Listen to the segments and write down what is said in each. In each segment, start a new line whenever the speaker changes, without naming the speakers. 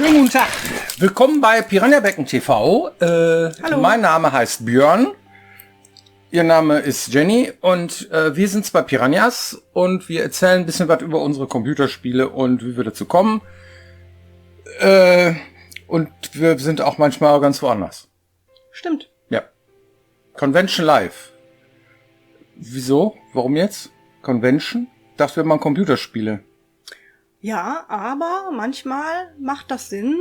Schönen guten Tag. Willkommen bei Piranha Becken TV.
Hallo.
Mein Name heißt Björn. Ihr Name ist Jenny und wir sind bei Piranhas und wir erzählen ein bisschen was über unsere Computerspiele und wie wir dazu kommen. Und wir sind auch manchmal ganz woanders.
Stimmt.
Ja. Convention Live. Wieso? Warum jetzt? Convention? Dachte, wir machen Computerspiele.
Ja, aber manchmal macht das Sinn,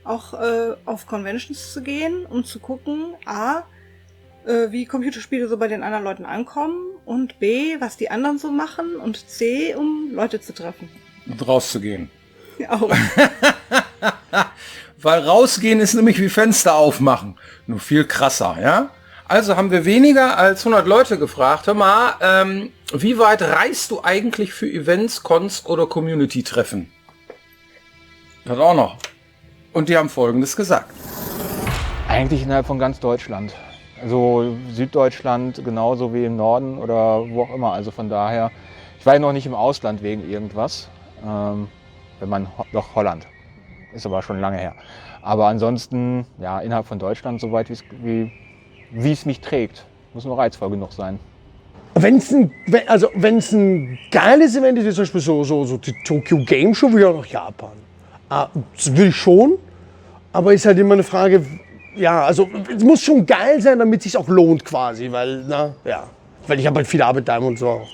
auch auf Conventions zu gehen, um zu gucken, A, wie Computerspiele so bei den anderen Leuten ankommen und B, was die anderen so machen und C, um Leute zu treffen.
Und rauszugehen.
Auch.
Weil rausgehen ist nämlich wie Fenster aufmachen. Nur viel krasser, ja? Also haben wir weniger als 100 Leute gefragt. Hör mal, wie weit reist du eigentlich für Events, Cons oder Community-Treffen? Das auch noch. Und die haben Folgendes gesagt.
Eigentlich innerhalb von ganz Deutschland. Also Süddeutschland genauso wie im Norden oder wo auch immer. Also von daher, ich war ja noch nicht im Ausland wegen irgendwas. Wenn man doch Holland. Ist aber schon lange her. Aber ansonsten, ja, innerhalb von Deutschland so weit wie es mich trägt. Muss nur reizvoll genug sein.
Wenn es ein geiles Event ist, wie zum Beispiel so die Tokyo Game Show, will ich auch nach Japan. Das will ich schon, aber ist halt immer eine Frage, ja, also es muss schon geil sein, damit es sich auch lohnt quasi, weil ich habe halt viel Arbeit da und so.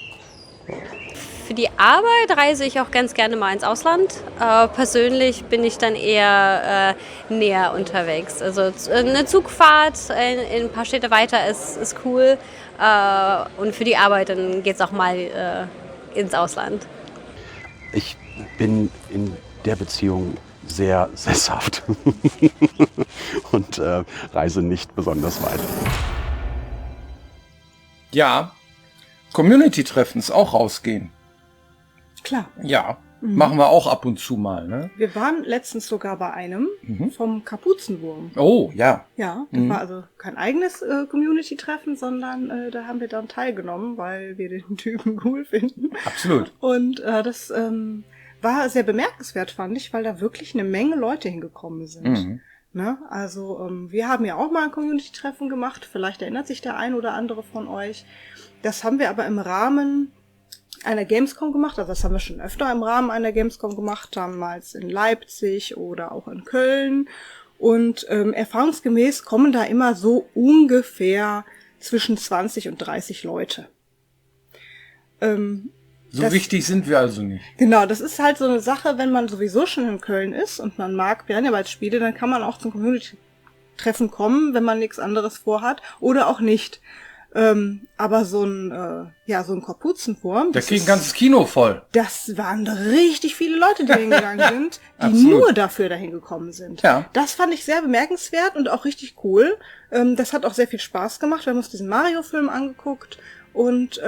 Für die Arbeit reise ich auch ganz gerne mal ins Ausland. Persönlich bin ich dann eher näher unterwegs. Also eine Zugfahrt in ein paar Städte weiter ist cool. Und für die Arbeit dann geht es auch mal ins Ausland.
Ich bin in der Beziehung sehr sesshaft und reise nicht besonders weit.
Ja, Community-Treffen ist auch rausgehen.
Klar.
Ja, machen wir auch ab und zu mal, ne?
Wir waren letztens sogar bei einem vom Kapuzenwurm.
Oh, ja.
Ja, das war also kein eigenes Community-Treffen, sondern da haben wir dann teilgenommen, weil wir den Typen cool finden.
Absolut.
Und das war sehr bemerkenswert, fand ich, weil da wirklich eine Menge Leute hingekommen sind. Ne? Also wir haben ja auch mal ein Community-Treffen gemacht, vielleicht erinnert sich der ein oder andere von euch. Das haben wir aber im Rahmen einer Gamescom gemacht, also das haben wir schon öfter im Rahmen einer Gamescom gemacht, damals in Leipzig oder auch in Köln. Und erfahrungsgemäß kommen da immer so ungefähr zwischen 20 und 30 Leute.
So wichtig sind wir also nicht.
Genau, das ist halt so eine Sache, wenn man sowieso schon in Köln ist und man mag Piranha-Bytes-Spiele, dann kann man auch zum Community-Treffen kommen, wenn man nichts anderes vorhat oder auch nicht. Aber so ein Kapuzenwurm.
Der kriegt ein ganzes Kino voll.
Das waren richtig viele Leute, die hingegangen sind, die
Absolut.
nur dafür dahin gekommen sind.
Ja.
Das fand ich sehr bemerkenswert und auch richtig cool. Das hat auch sehr viel Spaß gemacht. Wir haben uns diesen Mario-Film angeguckt und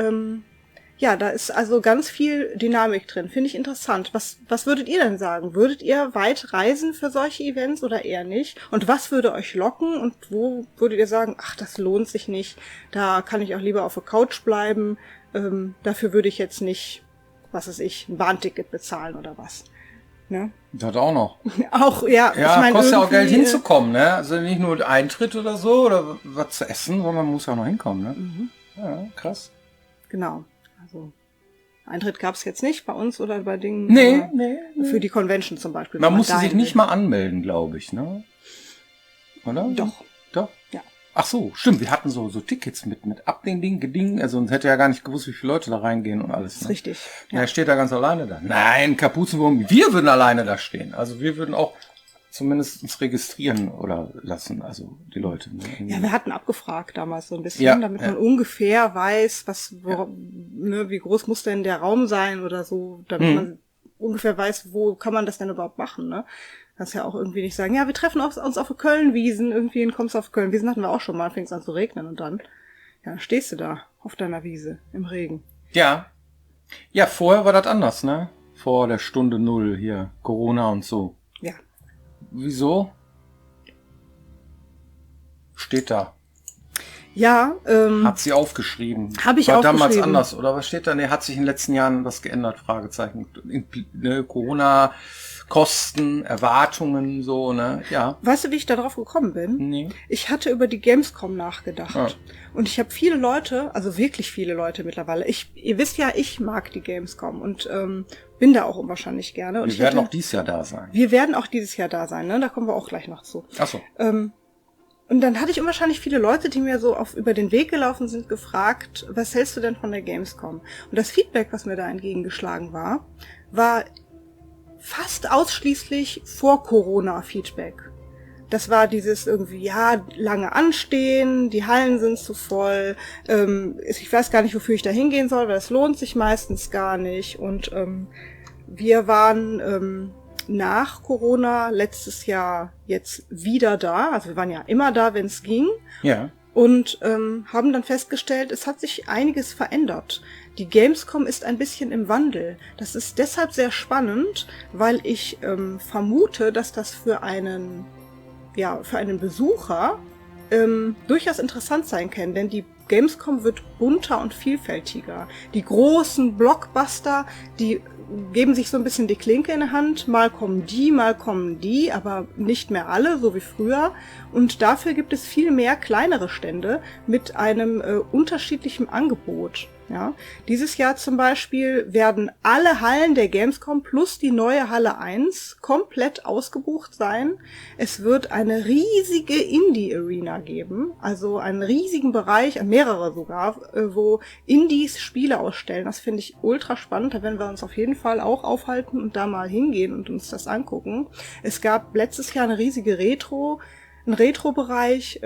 da ist also ganz viel Dynamik drin. Finde ich interessant. Was würdet ihr denn sagen? Würdet ihr weit reisen für solche Events oder eher nicht? Und was würde euch locken? Und wo würdet ihr sagen, ach, das lohnt sich nicht. Da kann ich auch lieber auf der Couch bleiben. Dafür würde ich jetzt nicht, was weiß ich, ein Bahnticket bezahlen oder was. Ne?
Das auch noch.
Auch, ja.
Ja,
ich mein,
kostet ja auch Geld
irgendwie,
hinzukommen, ne? Also nicht nur Eintritt oder so oder was zu essen, sondern man muss ja auch noch hinkommen, ne? Ja, krass.
Genau. Also Eintritt gab es jetzt nicht bei uns oder bei Dingen.
Nee.
Für die Convention zum Beispiel.
Man
wenn
musste sich
dahin
nicht
will.
mal anmelden, glaube ich, ne? Oder?
Doch.
Doch?
Ja.
Ach so, stimmt, wir hatten so Tickets mit Geding, also uns hätte ja gar nicht gewusst, wie viele Leute da reingehen und alles.
Das ist
Ne?
richtig.
Ja. Er steht da ganz alleine da. Nein, Kapuzenwurm, wir würden alleine da stehen. Also wir würden auch zumindest uns registrieren oder lassen, also die Leute. Ne?
Ja, wir hatten abgefragt damals so ein bisschen,
Ja,
damit
ja.
man ungefähr weiß, wie groß muss denn der Raum sein oder so, damit man ungefähr weiß, wo kann man das denn überhaupt machen, ne? Kannst ja auch irgendwie nicht sagen, ja, wir treffen uns auf der Kölnwiesen, irgendwie kommst du auf Kölnwiesen, hatten wir auch schon mal, fängt es an zu regnen und dann, ja, stehst du da auf deiner Wiese im Regen.
Ja. Ja, vorher war das anders, ne? Vor der Stunde Null hier, Corona und so.
Ja.
Wieso? Steht da.
Ja,
Hat sie aufgeschrieben.
Hab ich
War
aufgeschrieben.
damals anders, oder was steht da? Nee, hat sich in den letzten Jahren was geändert? Fragezeichen. Corona-Kosten, Erwartungen, so, ne? Ja.
weißt du, wie ich da drauf gekommen bin?
Nee.
Ich hatte über die Gamescom nachgedacht.
Ah.
Und ich habe viele Leute, also wirklich viele Leute mittlerweile. Ihr wisst ja, ich mag die Gamescom und bin da auch unwahrscheinlich gerne. Und
Wir werden auch dieses Jahr da sein.
wir werden auch dieses Jahr da sein, ne? Da kommen wir auch gleich noch zu.
Ach so.
Und dann hatte ich unwahrscheinlich viele Leute, die mir so über den Weg gelaufen sind, gefragt, was hältst du denn von der Gamescom? Und das Feedback, was mir da entgegengeschlagen war fast ausschließlich vor Corona-Feedback. Das war dieses irgendwie, ja, lange anstehen, die Hallen sind zu voll, ich weiß gar nicht, wofür ich da hingehen soll, weil es lohnt sich meistens gar nicht. Und wir waren nach Corona letztes Jahr jetzt wieder da, also wir waren ja immer da, wenn es ging.
Ja.
Und haben dann festgestellt, es hat sich einiges verändert. Die Gamescom ist ein bisschen im Wandel. Das ist deshalb sehr spannend, weil ich vermute, dass das für einen Besucher durchaus interessant sein kann, denn die Gamescom wird bunter und vielfältiger. Die großen Blockbuster, die geben sich so ein bisschen die Klinke in die Hand. Mal kommen die, aber nicht mehr alle, so wie früher. Und dafür gibt es viel mehr kleinere Stände mit einem unterschiedlichen Angebot. Ja, dieses Jahr zum Beispiel werden alle Hallen der Gamescom plus die neue Halle 1 komplett ausgebucht sein. Es wird eine riesige Indie-Arena geben, also einen riesigen Bereich, mehrere sogar, wo Indies Spiele ausstellen. Das finde ich ultra spannend, da werden wir uns auf jeden Fall auch aufhalten und da mal hingehen und uns das angucken. Es gab letztes Jahr eine riesige einen Retro-Bereich.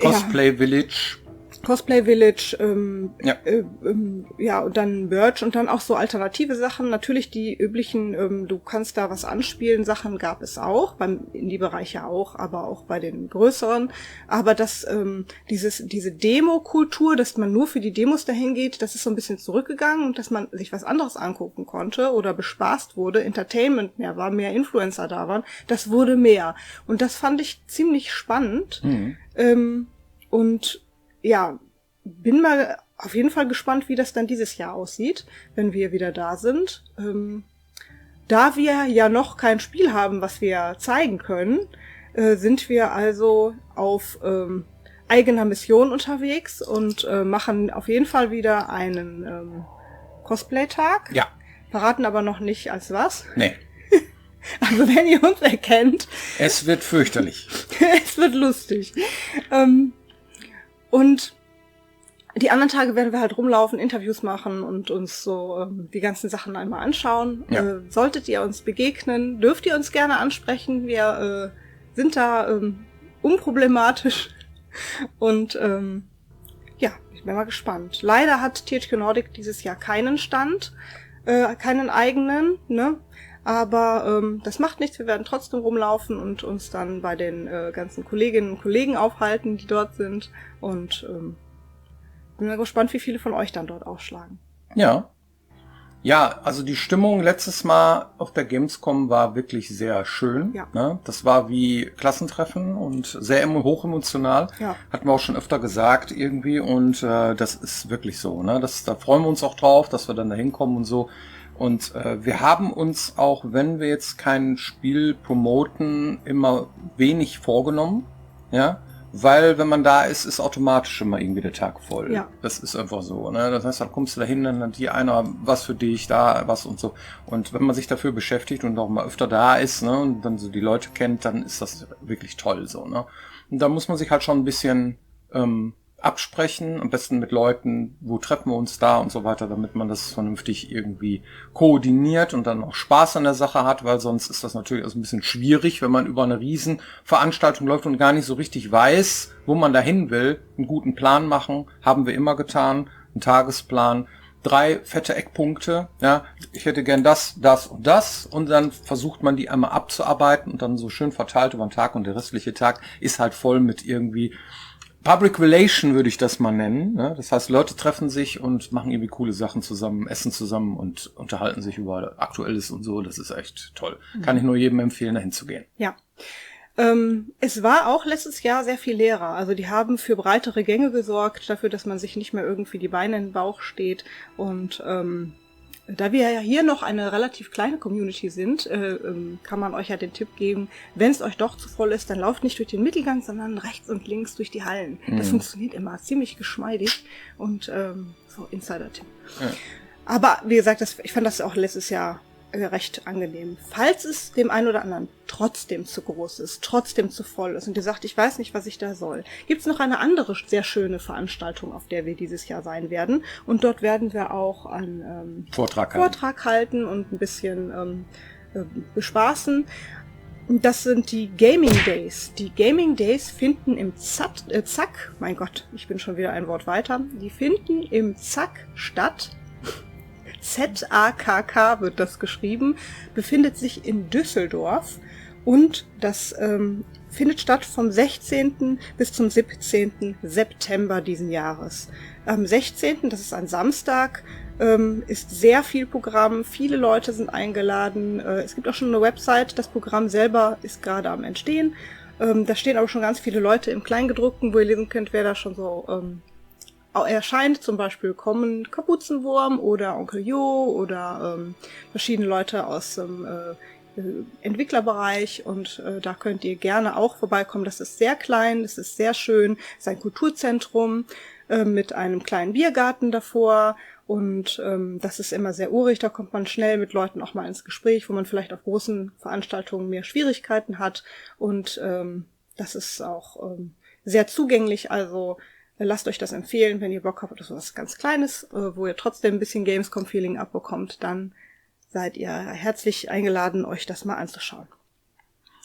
Cosplay Village.
Cosplay Village,
Ja.
und dann Merch und dann auch so alternative Sachen. Natürlich die üblichen, du kannst da was anspielen, Sachen gab es auch, beim Indie-Bereich ja auch, aber auch bei den größeren. Aber diese Demo-Kultur, dass man nur für die Demos dahin geht, das ist so ein bisschen zurückgegangen und dass man sich was anderes angucken konnte oder bespaßt wurde, Entertainment mehr war, mehr Influencer da waren, das wurde mehr. Und das fand ich ziemlich spannend. Und ja, bin mal auf jeden Fall gespannt, wie das dann dieses Jahr aussieht, wenn wir wieder da sind. Da wir ja noch kein Spiel haben, was wir zeigen können, sind wir also auf eigener Mission unterwegs und machen auf jeden Fall wieder einen Cosplay-Tag.
Ja.
Verraten aber noch nicht als was.
Nee.
Also wenn ihr uns erkennt.
Es wird fürchterlich.
Es wird lustig. Und die anderen Tage werden wir halt rumlaufen, Interviews machen und uns so die ganzen Sachen einmal anschauen.
Ja.
Solltet ihr uns begegnen, dürft ihr uns gerne ansprechen. Wir sind da unproblematisch. Und ich bin mal gespannt. Leider hat THQ Nordic dieses Jahr keinen Stand, keinen eigenen, ne? Aber das macht nichts, wir werden trotzdem rumlaufen und uns dann bei den ganzen Kolleginnen und Kollegen aufhalten, die dort sind. Und bin mal gespannt, wie viele von euch dann dort aufschlagen.
Ja. Ja, also die Stimmung letztes Mal auf der Gamescom war wirklich sehr schön.
Ja.
Ne? Das war wie Klassentreffen und sehr hochemotional.
Ja.
Hatten wir auch schon öfter gesagt irgendwie. Und das ist wirklich so. Ne? Da freuen wir uns auch drauf, dass wir dann da hinkommen und so. Und wir haben uns auch, wenn wir jetzt kein Spiel promoten, immer wenig vorgenommen, ja, weil wenn man da ist, ist automatisch immer irgendwie der Tag voll.
Ja.
Das ist einfach so, ne? Das heißt, dann kommst du da hin, dann hat die einer was für dich, da was und so. Und wenn man sich dafür beschäftigt und auch mal öfter da ist, ne, und dann so die Leute kennt, dann ist das wirklich toll so, ne? Und da muss man sich halt schon ein bisschen absprechen, am besten mit Leuten, wo treffen wir uns da und so weiter, damit man das vernünftig irgendwie koordiniert und dann auch Spaß an der Sache hat, weil sonst ist das natürlich auch ein bisschen schwierig, wenn man über eine Riesenveranstaltung läuft und gar nicht so richtig weiß, wo man dahin will. Einen guten Plan machen, haben wir immer getan, einen Tagesplan, 3 fette Eckpunkte, ja, ich hätte gern das, das und das und dann versucht man die einmal abzuarbeiten und dann so schön verteilt über den Tag und der restliche Tag ist halt voll mit irgendwie Public Relation würde ich das mal nennen. Ne? Das heißt, Leute treffen sich und machen irgendwie coole Sachen zusammen, essen zusammen und unterhalten sich über Aktuelles und so. Das ist echt toll. Kann ich nur jedem empfehlen, dahin zu gehen.
Ja. Es war auch letztes Jahr sehr viel leerer. Also die haben für breitere Gänge gesorgt, dafür, dass man sich nicht mehr irgendwie die Beine in den Bauch steht. Und da wir ja hier noch eine relativ kleine Community sind, kann man euch ja den Tipp geben, wenn es euch doch zu voll ist, dann lauft nicht durch den Mittelgang, sondern rechts und links durch die Hallen. Das funktioniert immer ziemlich geschmeidig und so Insider-Tipp. Ja. Aber wie gesagt, ich fand das auch letztes Jahr recht angenehm. Falls es dem einen oder anderen trotzdem zu groß ist, trotzdem zu voll ist und ihr sagt, ich weiß nicht, was ich da soll, gibt's noch eine andere sehr schöne Veranstaltung, auf der wir dieses Jahr sein werden. Und dort werden wir auch einen Vortrag halten und ein bisschen bespaßen. Das sind die Gaming Days. Die Gaming Days finden im Zack, mein Gott, ich bin schon wieder ein Wort weiter, die finden im Zack statt. ZAKK wird das geschrieben, befindet sich in Düsseldorf und das findet statt vom 16. bis zum 17. September diesen Jahres. Am 16., das ist ein Samstag, ist sehr viel Programm, viele Leute sind eingeladen, es gibt auch schon eine Website, das Programm selber ist gerade am Entstehen, da stehen aber schon ganz viele Leute im Kleingedruckten, wo ihr lesen könnt, wer da schon so erscheint. Zum Beispiel kommen Kapuzenwurm oder Onkel Jo oder verschiedene Leute aus dem Entwicklerbereich und da könnt ihr gerne auch vorbeikommen. Das ist sehr klein, das ist sehr schön, es ist ein Kulturzentrum mit einem kleinen Biergarten davor und das ist immer sehr urig, da kommt man schnell mit Leuten auch mal ins Gespräch, wo man vielleicht auf großen Veranstaltungen mehr Schwierigkeiten hat und das ist auch sehr zugänglich, also lasst euch das empfehlen, wenn ihr Bock habt oder so was ganz Kleines, wo ihr trotzdem ein bisschen Gamescom-Feeling abbekommt, dann seid ihr herzlich eingeladen, euch das mal anzuschauen.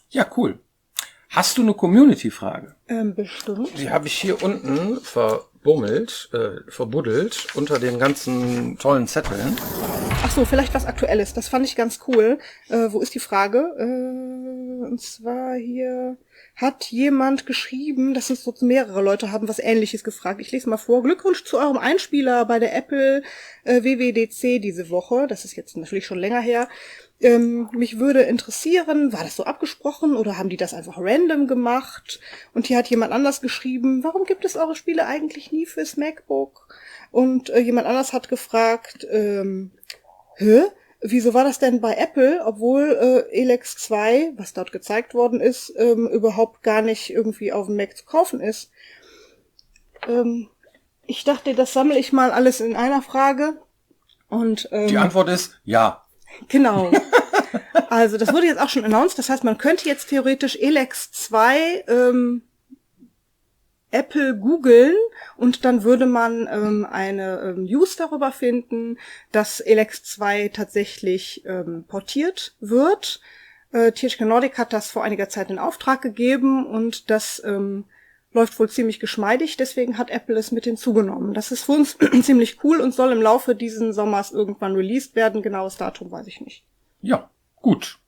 Ja, cool. Hast du eine Community-Frage?
Bestimmt.
Die habe ich hier unten verbuddelt unter den ganzen tollen Zetteln.
Ach so, vielleicht was Aktuelles. Das fand ich ganz cool. Wo ist die Frage? Und zwar hier hat jemand geschrieben, das sind so mehrere Leute, haben was Ähnliches gefragt. Ich lese mal vor. Glückwunsch zu eurem Einspieler bei der Apple WWDC diese Woche. Das ist jetzt natürlich schon länger her. Mich würde interessieren, war das so abgesprochen oder haben die das einfach random gemacht? Und hier hat jemand anders geschrieben, warum gibt es eure Spiele eigentlich nie fürs MacBook? Und jemand anders hat gefragt, wieso war das denn bei Apple, obwohl Elex 2, was dort gezeigt worden ist, überhaupt gar nicht irgendwie auf dem Mac zu kaufen ist? Ich dachte, das sammle ich mal alles in einer Frage. Und
die Antwort ist ja.
Genau. Also das wurde jetzt auch schon announced. Das heißt, man könnte jetzt theoretisch Elex 2 Apple googeln und dann würde man eine News darüber finden, dass Elex 2 tatsächlich portiert wird. THQ Nordic hat das vor einiger Zeit in Auftrag gegeben und das läuft wohl ziemlich geschmeidig, deswegen hat Apple es mit hinzugenommen. Das ist für uns ziemlich cool und soll im Laufe diesen Sommers irgendwann released werden. Genaues Datum weiß ich nicht.
Ja, gut.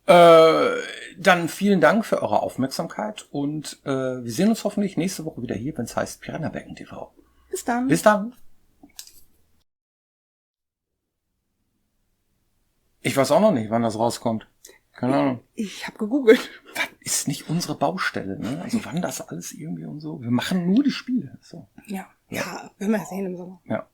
Dann vielen Dank für eure Aufmerksamkeit und wir sehen uns hoffentlich nächste Woche wieder hier, wenn es heißt Piranhabecken TV.
Bis dann.
Bis dann. Ich weiß auch noch nicht, wann das rauskommt. Keine Ahnung.
Ich habe gegoogelt.
Das ist nicht unsere Baustelle, ne? Also wann das alles irgendwie und so. Wir machen nur die Spiele. So.
Ja, werden wir sehen im Sommer.
Ja.